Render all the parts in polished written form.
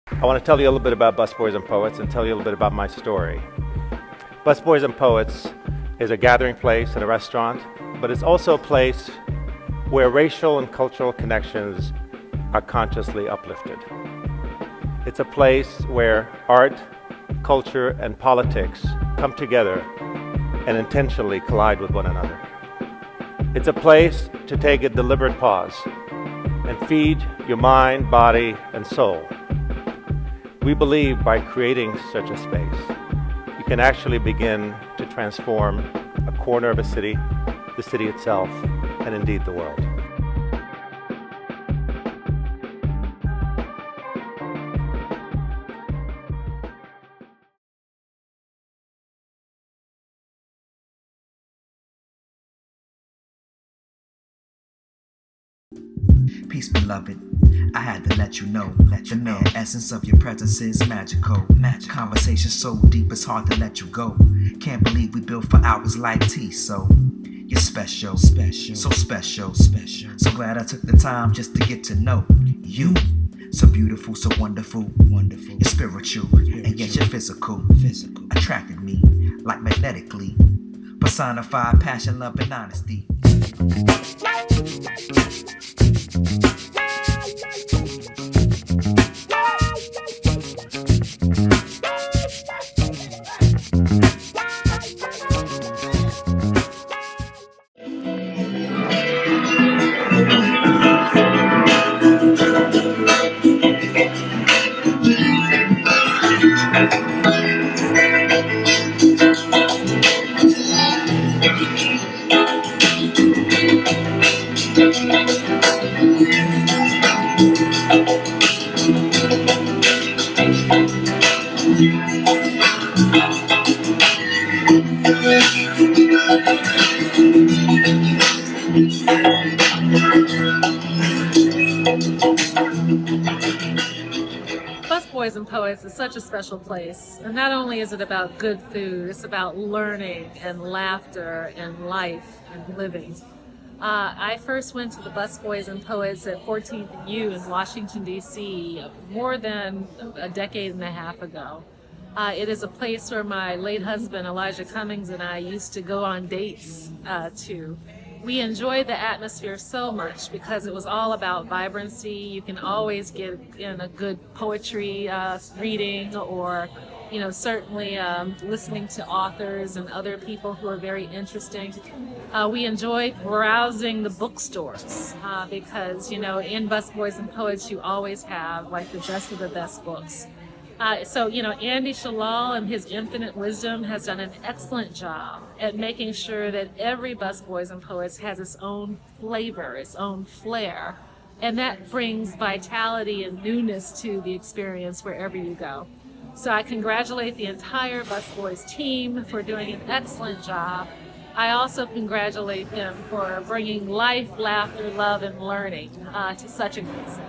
I want to tell you a little bit about Busboys and Poets and tell you a little bit about my story. Busboys and Poets is a gathering place and a restaurant, but it's also a place where racial and cultural connections are consciously uplifted. It's a place where art, culture, and politics come together and intentionally collide with one another. It's a place to take a deliberate pause and feed your mind, body, and soul. We believe by creating such a space, you can actually begin to transform a corner of a city, the city itself, and indeed the world. Peace, beloved. I had to let you know. The mere essence of your presence is magical. Conversation so deep it's hard to let you go. Can't believe we built for hours like tea. So you're special, so special. So glad I took the time just to get to know you. So beautiful, so wonderful. You're spiritual, and yet you're physical. Attracted me like magnetically. Personified passion, love, and honesty. Busboys and Poets is such a special place. And not only is it about good food, it's about learning and laughter and life and living. I first went to the Busboys and Poets at 14th and U in Washington, D.C. more than a decade and a half ago. It is a place where my late husband, Elijah Cummings, and I used to go on dates to. We enjoyed the atmosphere so much because it was all about vibrancy. You can always get in a good poetry reading or, certainly listening to authors and other people who are very interesting. We enjoyed browsing the bookstores because, in Busboys and Poets, you always have like the best of the best books. So, Andy Shalal and his infinite wisdom has done an excellent job at making sure that every Busboys and Poets has its own flavor, its own flair, and that brings vitality and newness to the experience wherever you go. So I congratulate the entire Busboys team for doing an excellent job. I also congratulate them for bringing life, laughter, love, and learning to such a great city.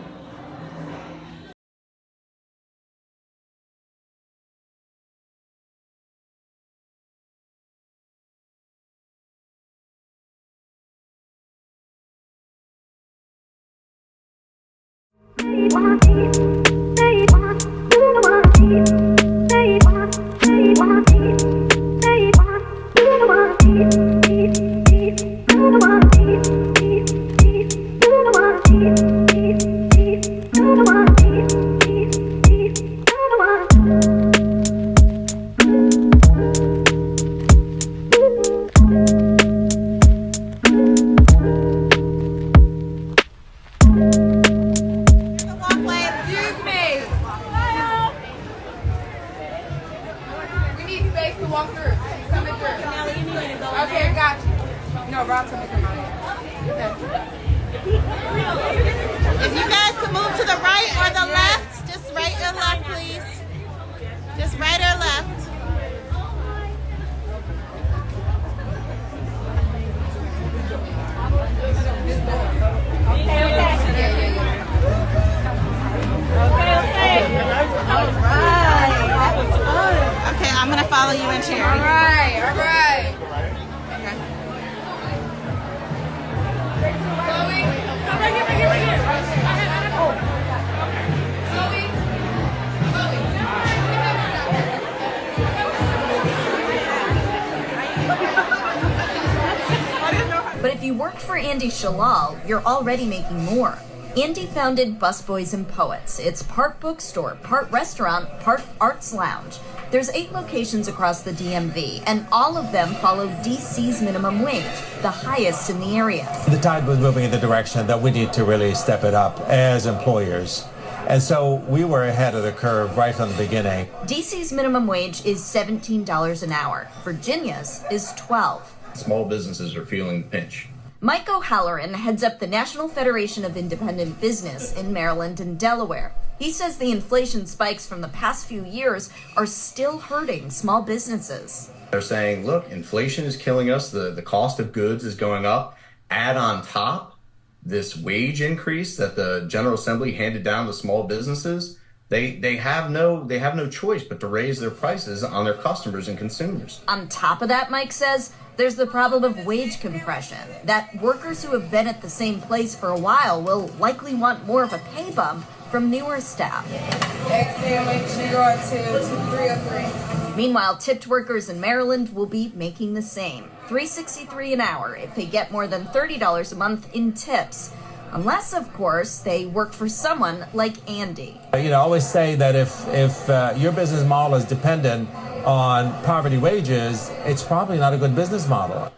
If you guys could move to the right or the left, just right or left, please. Just right or left. Okay, I'm gonna follow you in here. All right. Come right here. work for Andy Shalal, you're already making more. Andy founded Busboys and Poets. It's part bookstore, part restaurant, part arts lounge. There's 8 locations across the DMV, and all of them follow DC's minimum wage, the highest in the area. The tide was moving in the direction that we need to really step it up as employers. And so we were ahead of the curve right from the beginning. DC's minimum wage is $17 an hour. Virginia's is $12. Small businesses are feeling the pinch. Mike O'Halloran heads up the National Federation of Independent Business in Maryland and Delaware. He says the inflation spikes from the past few years are still hurting small businesses. They're saying, look, inflation is killing us. The cost of goods is going up. Add on top this wage increase that the General Assembly handed down to small businesses. They have no choice but to raise their prices on their customers and consumers. On top of that, Mike says, there's the problem of wage compression, that workers who have been at the same place for a while will likely want more of a pay bump from newer staff. Exhale, make sure you go out to 303. Meanwhile, tipped workers in Maryland will be making the same, $3.63 an hour if they get more than $30 a month in tips. Unless, of course, they work for someone like Andy. I always say that if your business model is dependent on poverty wages, it's probably not a good business model.